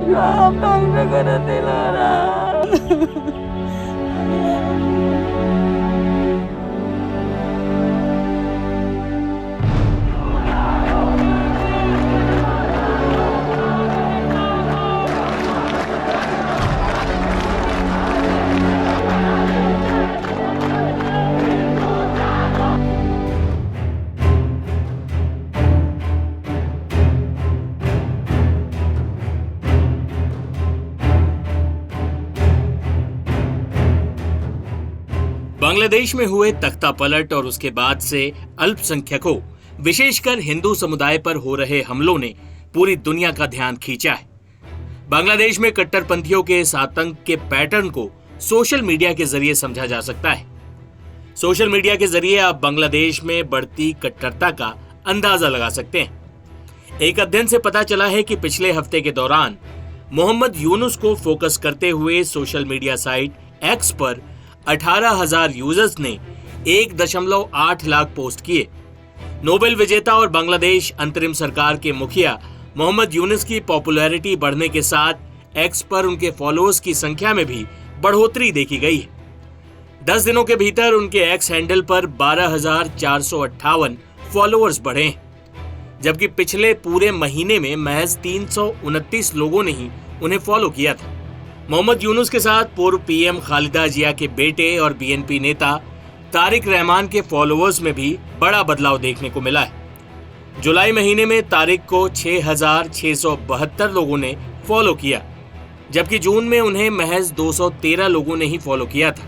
काम डॉक्टर को नहीं दिला रहा। बांग्लादेश में हुए तख्ता पलट और उसके बाद से अल्पसंख्यकों विशेषकर हिंदू समुदाय पर हो रहे हमलों ने पूरी दुनिया का ध्यान खींचा है। बांग्लादेश में कट्टरपंथियों के इस आतंक के पैटर्न को सोशल मीडिया के जरिए समझा जा सकता है। सोशल मीडिया के जरिए आप बांग्लादेश में बढ़ती कट्टरता का अंदाजा लगा सकते हैं। एक अध्ययन से पता चला है कि पिछले हफ्ते के दौरान मोहम्मद यूनुस को फोकस करते हुए सोशल मीडिया साइट एक्स पर 18,000 यूजर्स ने 1.8 लाख पोस्ट किए। नोबेल विजेता और बांग्लादेश अंतरिम सरकार के मुखिया मोहम्मद यूनुस की पॉपुलैरिटी बढ़ने के साथ एक्स पर उनके फॉलोअर्स की संख्या में भी बढ़ोतरी देखी गई है। 10 दिनों के भीतर उनके एक्स हैंडल पर 12,458 फॉलोअर्स बढ़े हैं, जबकि पिछले पूरे महीने में महज 329 लोगों ने ही उन्हें फॉलो किया था। मोहम्मद यूनुस के साथ पूर्व पीएम खालिदा जिया के बेटे और बीएनपी नेता तारिक रहमान के फॉलोअर्स में भी बड़ा बदलाव देखने को मिला है। जुलाई महीने में तारिक को 6,672 लोगों ने फॉलो किया, जबकि जून में उन्हें महज 213 लोगों ने ही फॉलो किया था।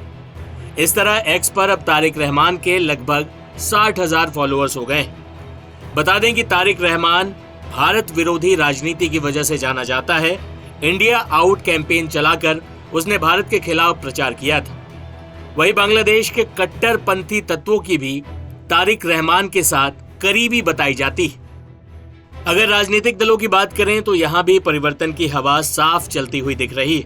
इस तरह एक्स पर अब तारिक रहमान के लगभग 60,000 फॉलोअर्स हो गए। बता दें कि तारिक रहमान भारत विरोधी राजनीति की वजह से जाना जाता है। इंडिया आउट कैंपेन चलाकर उसने भारत के खिलाफ प्रचार किया था। वहीं बांग्लादेश के कट्टरपंथी तत्वों की भी तारिक रहमान के साथ करीबी बताई जाती है। अगर राजनीतिक दलों की बात करें तो यहां भी परिवर्तन की हवा साफ चलती हुई दिख रही है।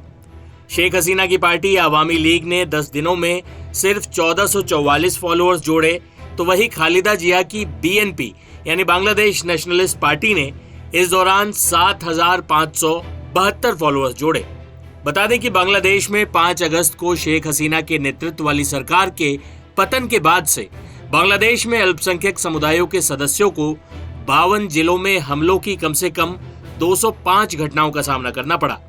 शेख हसीना की पार्टी आवामी लीग ने 10 दिनों में सिर्फ 1444 फॉलोअर्स जोड़े, तो वही खालिदा जिया की बीएनपी यानी बांग्लादेश नेशनलिस्ट पार्टी ने इस दौरान 7,572 फॉलोअर्स जोड़े। बता दें कि बांग्लादेश में 5 अगस्त को शेख हसीना के नेतृत्व वाली सरकार के पतन के बाद से बांग्लादेश में अल्पसंख्यक समुदायों के सदस्यों को 52 जिलों में हमलों की कम से कम 205 घटनाओं का सामना करना पड़ा।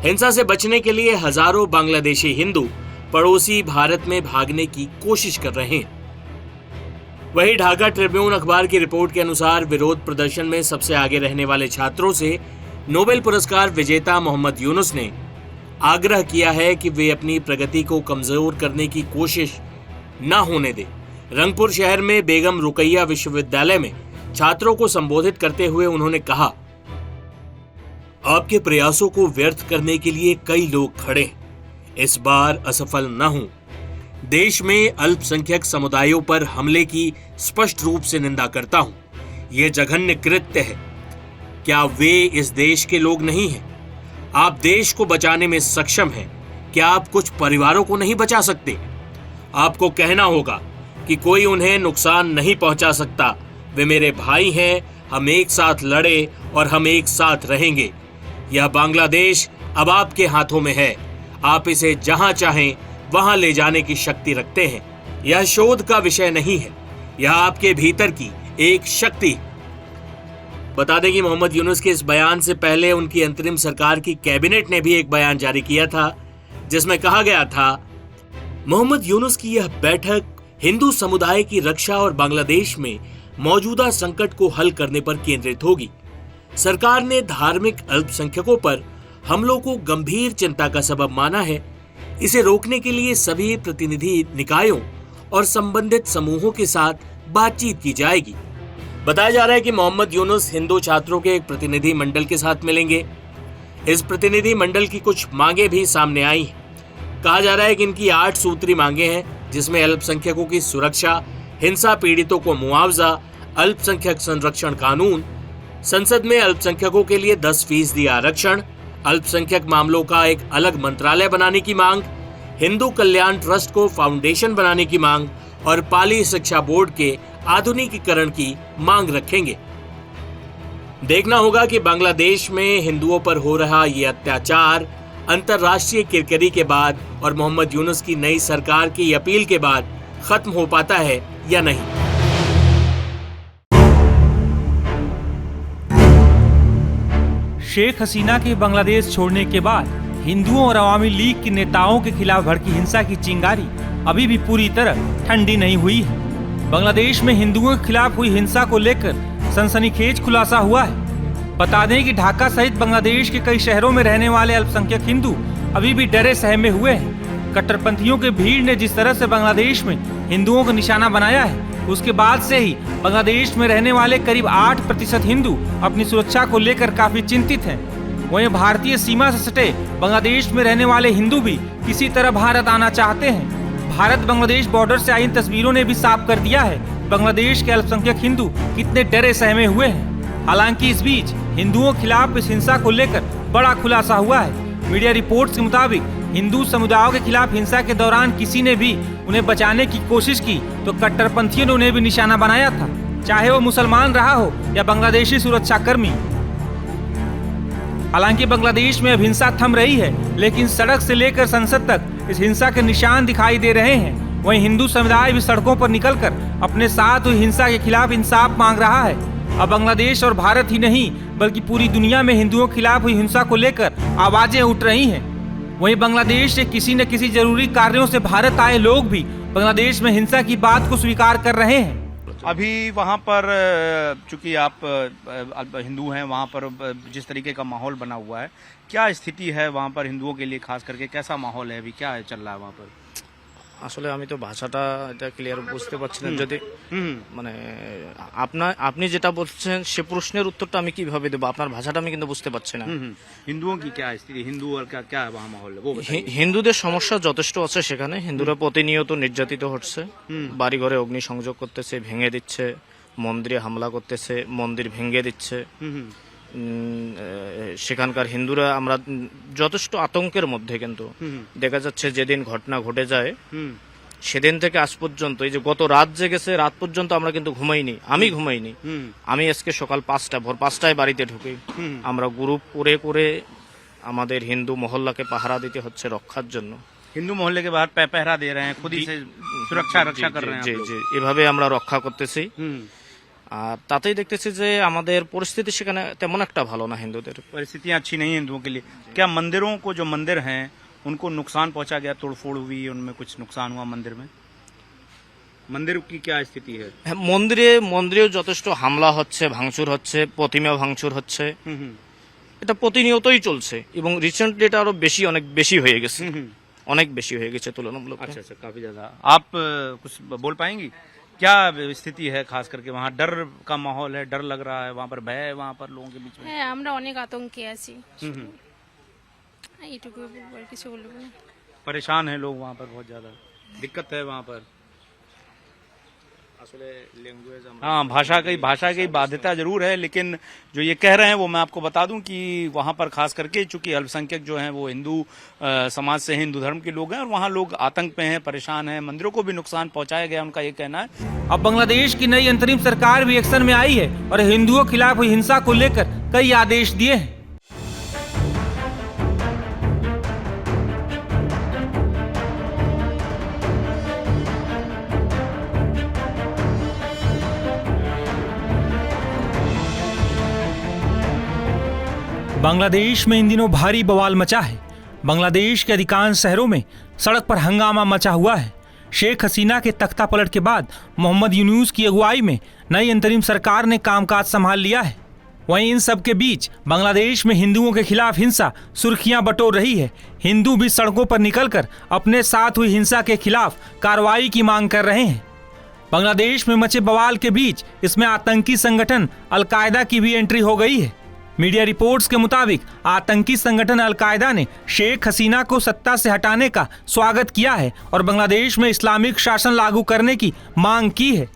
हिंसा से बचने के लिए हजारों बांग्लादेशी हिंदू पड़ोसी भारत में भागने की कोशिश कर रहे हैं। वहीं ढाका ट्रिब्यून अखबार की रिपोर्ट के अनुसार विरोध प्रदर्शन में सबसे आगे रहने वाले छात्रों से नोबेल पुरस्कार विजेता मोहम्मद यूनुस ने आग्रह किया है कि वे अपनी प्रगति को कमजोर करने की कोशिश न होने दें। रंगपुर शहर में बेगम रुकैया विश्वविद्यालय में छात्रों को संबोधित करते हुए उन्होंने कहा, आपके प्रयासों को व्यर्थ करने के लिए कई लोग खड़े हैं। इस बार असफल न हों। देश में अल्पसंख्यक समुदायों पर हमले की स्पष्ट रूप से निंदा करता हूं। यह जघन्य कृत्य है। क्या वे इस देश के लोग नहीं हैं? आप देश को बचाने में सक्षम हैं। क्या आप कुछ परिवारों को नहीं बचा सकते? आपको कहना होगा कि कोई उन्हें नुकसान नहीं पहुंचा सकता। वे मेरे भाई हैं। हम एक साथ लड़े और हम एक साथ रहेंगे। यह बांग्लादेश अब आपके हाथों में है। आप इसे जहां चाहें वहां ले जाने की शक्ति रखते हैं। यह शोध का विषय नहीं है, यह आपके भीतर की एक शक्ति। बता दें कि मोहम्मद यूनुस के इस बयान से पहले उनकी अंतरिम सरकार की कैबिनेट ने भी एक बयान जारी किया था, जिसमें कहा गया था, मोहम्मद यूनुस की यह बैठक हिंदू समुदाय की रक्षा और बांग्लादेश में मौजूदा संकट को हल करने पर केंद्रित होगी। सरकार ने धार्मिक अल्पसंख्यकों पर हमलों को गंभीर चिंता का सबब माना है। इसे रोकने के लिए सभी प्रतिनिधि निकायों और संबंधित समूहों के साथ बातचीत की जाएगी। बताया जा रहा है कि मोहम्मद यूनुस हिंदू छात्रों के एक प्रतिनिधि मंडल के साथ मिलेंगे। इस प्रतिनिधि मंडल की कुछ मांगे भी सामने आई हैं। कहा जा रहा है कि इनकी 8 सूत्री मांगे हैं, जिसमें अल्पसंख्यकों की सुरक्षा, हिंसा पीड़ितों को मुआवजा, अल्पसंख्यक संरक्षण कानून, संसद में अल्पसंख्यकों के लिए 10% आरक्षण, अल्पसंख्यक मामलों का एक अलग मंत्रालय बनाने की मांग, हिंदू कल्याण ट्रस्ट को फाउंडेशन बनाने की मांग और पाली शिक्षा बोर्ड के आधुनिकीकरण की मांग रखेंगे। देखना होगा कि बांग्लादेश में हिंदुओं पर हो रहा ये अत्याचार अंतर्राष्ट्रीय किरकिरी के बाद और मोहम्मद यूनुस की नई सरकार की अपील के बाद खत्म हो पाता है या नहीं। शेख हसीना के बांग्लादेश छोड़ने के बाद हिंदुओं और अवामी लीग के नेताओं के खिलाफ भड़की हिंसा की चिंगारी अभी भी पूरी तरह ठंडी नहीं हुई है। बांग्लादेश में हिंदुओं के खिलाफ हुई हिंसा को लेकर सनसनीखेज खुलासा हुआ है। बता दें कि ढाका सहित बांग्लादेश के कई शहरों में रहने वाले अल्पसंख्यक हिंदू अभी भी डरे सहमे हुए हैं। कट्टरपंथियों के भीड़ ने जिस तरह से बांग्लादेश में हिंदुओं को निशाना बनाया है, उसके बाद से ही बांग्लादेश में रहने वाले करीब 8% हिंदू अपनी सुरक्षा को लेकर काफी चिंतित हैं। वहीं भारतीय सीमा से सटे बांग्लादेश में रहने वाले हिंदू भी किसी तरह भारत आना चाहते हैं। भारत बांग्लादेश बॉर्डर से आई इन तस्वीरों ने भी साफ कर दिया है बांग्लादेश के अल्पसंख्यक हिंदू कितने डरे सहमे हुए हैं। हालांकि इस बीच हिंदुओं के खिलाफ इस हिंसा को लेकर बड़ा खुलासा हुआ है। मीडिया रिपोर्ट्स के मुताबिक हिंदू समुदायों के खिलाफ हिंसा के दौरान किसी ने भी उन्हें बचाने की कोशिश की तो कट्टरपंथियों ने उन्हें भी निशाना बनाया था, चाहे वो मुसलमान रहा हो या बांग्लादेशी सुरक्षा कर्मी। हालांकि बांग्लादेश में अब हिंसा थम रही है, लेकिन सड़क से लेकर संसद तक इस हिंसा के निशान दिखाई दे रहे हैं। वहीं हिंदू समुदाय भी सड़कों पर निकलकर अपने साथ हुई हिंसा के खिलाफ इंसाफ मांग रहा है। अब बांग्लादेश और भारत ही नहीं बल्कि पूरी दुनिया में हिंदुओं के खिलाफ हुई हिंसा को लेकर आवाजें उठ रही हैं। वहीं बांग्लादेश से किसी न किसी जरूरी कार्यों से भारत आए लोग भी बांग्लादेश में हिंसा की बात को स्वीकार कर रहे हैं। अभी वहाँ पर चूंकि आप हिंदू हैं, वहाँ पर जिस तरीके का माहौल बना हुआ है, क्या स्थिति है वहाँ पर हिंदुओं के लिए, खास करके कैसा माहौल है अभी, क्या है चल रहा है वहाँ पर? আসলে আমি তো ভাষাটা এটা ক্লিয়ার বুঝতে পারছি না। যদি মানে আপনি যেটা বলছেন সে প্রশ্নের উত্তরটা আমি কিভাবে দেবো, আপনার ভাষাটা আমি কিন্তু বুঝতে পারছি না। हिंदुओं की क्या स्थिति, हिंदू और क्या है वहाँ माहौल है वो बताइए। হিন্দুদের সমস্যা যথেষ্ট আছে সেখানে। হিন্দুরা প্রতিনিয়ত নির্যাতিত হচ্ছে, বাড়ি ঘরে অগ্নিসংযোগ করতেছে, ভেঙে দিচ্ছে, মন্দিরে হামলা করতেছে, মন্দির ভেঙে দিচ্ছে। সেখানকার হিন্দুরা আমরা যথেষ্ট আতঙ্কের মধ্যে, কিন্তু দেখা যাচ্ছে যেদিন ঘটনা ঘটে যায় সেদিন থেকে আজ পর্যন্ত এই যে গত রাত জেগেছে, রাত পর্যন্ত আমরা কিন্তু ঘুমাইনি, আমি ঘুমাইনি। আমি আজকে সকাল 5টা ভোর 5টায় বাড়িতে ঢুকি। আমরা গ্রুপ করে করে আমাদের হিন্দু মহল্লাকে পাহারা দিতে হচ্ছে রক্ষার জন্য। हिंदू मोहल्ले के बाहर पहरा दे रहे हैं, खुद ही से रक्षा कर रहे हैं। জি জি, এভাবে আমরা রক্ষা করতেছি। আর তাতেই দেখতেছি যে আমাদের পরিস্থিতি সেখানে তেমন একটা ভালো না। হিন্দুদের परिस्थितियां अच्छी नहीं है हिंदुओं के लिए। क्या मंदिरों को, जो मंदिर हैं उनको नुकसान पहुंचा गया, तोड़फोड़ हुई, उनमें कुछ नुकसान हुआ मंदिर में? मंदिर की क्या स्थिति है? হ্যাঁ, মন্দিরেও যথেষ্ট হামলা হচ্ছে, ভাঙচুর হচ্ছে, প্রতিমা ভাঙচুর হচ্ছে। এটা প্রতিনিয়তই চলছে এবং রিসেন্টলি এটা আরো বেশি, অনেক বেশি হয়ে গেছে, অনেক বেশি হয়ে গেছে তুলনামূলক। अच्छा, काफी ज्यादा। आप कुछ बोल पाएंगी, क्या स्थिति है, खास करके वहाँ डर का माहौल है, डर लग रहा है, वहाँ पर भय है, वहाँ पर लोगों के बीच में? হ্যাঁ, আমরা অনেক আতঙ্কে আছি। এইটুকু বলবো, আর কিছু বলবো না। परेशान है लोग वहाँ पर, बहुत ज्यादा दिक्कत है वहाँ पर। हाँ, भाषा की बाध्यता जरूर है, लेकिन जो ये कह रहे हैं वो मैं आपको बता दूं कि वहाँ पर खास करके चूंकि अल्पसंख्यक जो हैं वो हिंदू समाज से, हिंदू धर्म के लोग हैं, और वहाँ लोग आतंक में हैं, परेशान हैं, मंदिरों को भी नुकसान पहुंचाया गया, उनका ये कहना है। अब बांग्लादेश की नई अंतरिम सरकार भी एक्शन में आई है और हिंदुओं के खिलाफ हुई हिंसा को लेकर कई आदेश दिए हैं। बांग्लादेश में इन दिनों भारी बवाल मचा है। बांग्लादेश के अधिकांश शहरों में सड़क पर हंगामा मचा हुआ है। शेख हसीना के तख्ता पलट के बाद मोहम्मद यूनुस की अगुवाई में नई अंतरिम सरकार ने कामकाज संभाल लिया है। वहीं इन सब के बीच बांग्लादेश में हिंदुओं के खिलाफ हिंसा सुर्खियां बटोर रही है। हिंदू भी सड़कों पर निकलकर अपने साथ हुई हिंसा के खिलाफ कार्रवाई की मांग कर रहे हैं। बांग्लादेश में मचे बवाल के बीच इसमें आतंकी संगठन अलकायदा की भी एंट्री हो गई है। मीडिया रिपोर्ट्स के मुताबिक आतंकी संगठन अलकायदा ने शेख हसीना को सत्ता से हटाने का स्वागत किया है और बांग्लादेश में इस्लामिक शासन लागू करने की मांग की है।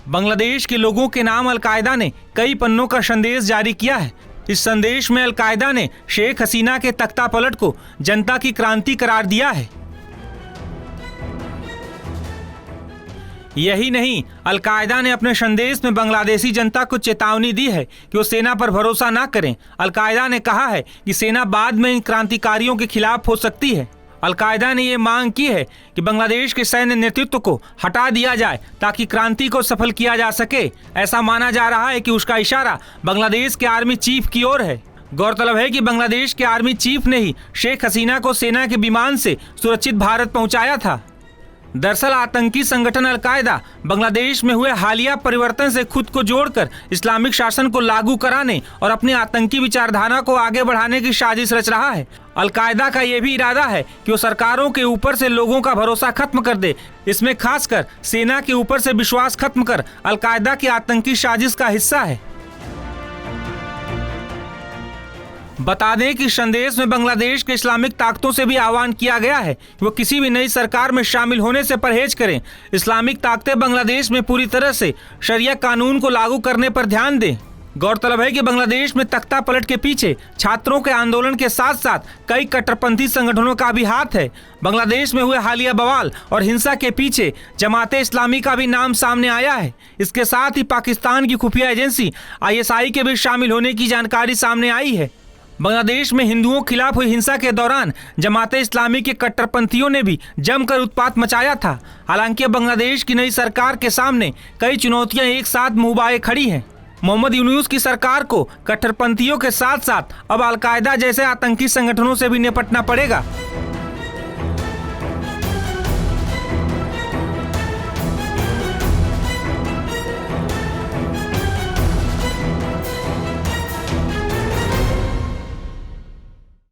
बांग्लादेश के लोगों के नाम अलकायदा ने कई पन्नों का संदेश जारी किया है। इस संदेश में अलकायदा ने शेख हसीना के तख्ता पलट को जनता की क्रांति करार दिया है। यही नहीं, अलकायदा ने अपने संदेश में बांग्लादेशी जनता को चेतावनी दी है कि वो सेना पर भरोसा ना करें। अलकायदा ने कहा है कि सेना बाद में इन क्रांतिकारियों के खिलाफ हो सकती है। अलकायदा ने ये मांग की है कि बांग्लादेश के सैन्य नेतृत्व को हटा दिया जाए ताकि क्रांति को सफल किया जा सके। ऐसा माना जा रहा है कि उसका इशारा बांग्लादेश के आर्मी चीफ की ओर है। गौरतलब है कि बांग्लादेश के आर्मी चीफ ने ही शेख हसीना को सेना के विमान से सुरक्षित भारत पहुंचाया था। दरअसल आतंकी संगठन अलकायदा बांग्लादेश में हुए हालिया परिवर्तन से खुद को जोड़कर इस्लामिक शासन को लागू कराने और अपनी आतंकी विचारधारा को आगे बढ़ाने की साजिश रच रहा है। अलकायदा का यह भी इरादा है कि वो सरकारों के ऊपर से लोगों का भरोसा खत्म कर दे। इसमें खासकर सेना के ऊपर से विश्वास खत्म कर अलकायदा की आतंकी साजिश का हिस्सा है। बता दें कि संदेश में बांग्लादेश के इस्लामिक ताकतों से भी आह्वान किया गया है कि वो किसी भी नई सरकार में शामिल होने से परहेज करें। इस्लामिक ताकतें बांग्लादेश में पूरी तरह से शरिया कानून को लागू करने पर ध्यान दें। गौरतलब है कि बांग्लादेश में तख्ता पलट के पीछे छात्रों के आंदोलन के साथ साथ कई कट्टरपंथी संगठनों का भी हाथ है। बांग्लादेश में हुए हालिया बवाल और हिंसा के पीछे जमाते इस्लामी का भी नाम सामने आया है। इसके साथ ही पाकिस्तान की खुफिया एजेंसी ISI के भी शामिल होने की जानकारी सामने आई है। बांग्लादेश में हिंदुओं के खिलाफ हुई हिंसा के दौरान जमाते इस्लामी के कट्टरपंथियों ने भी जमकर उत्पात मचाया था। हालांकि बांग्लादेश की नई सरकार के सामने कई चुनौतियां एक साथ मुंहबाए खड़ी हैं। मोहम्मद यूनुस की सरकार को कट्टरपंथियों के साथ साथ अब अलकायदा जैसे आतंकी संगठनों से भी निपटना पड़ेगा।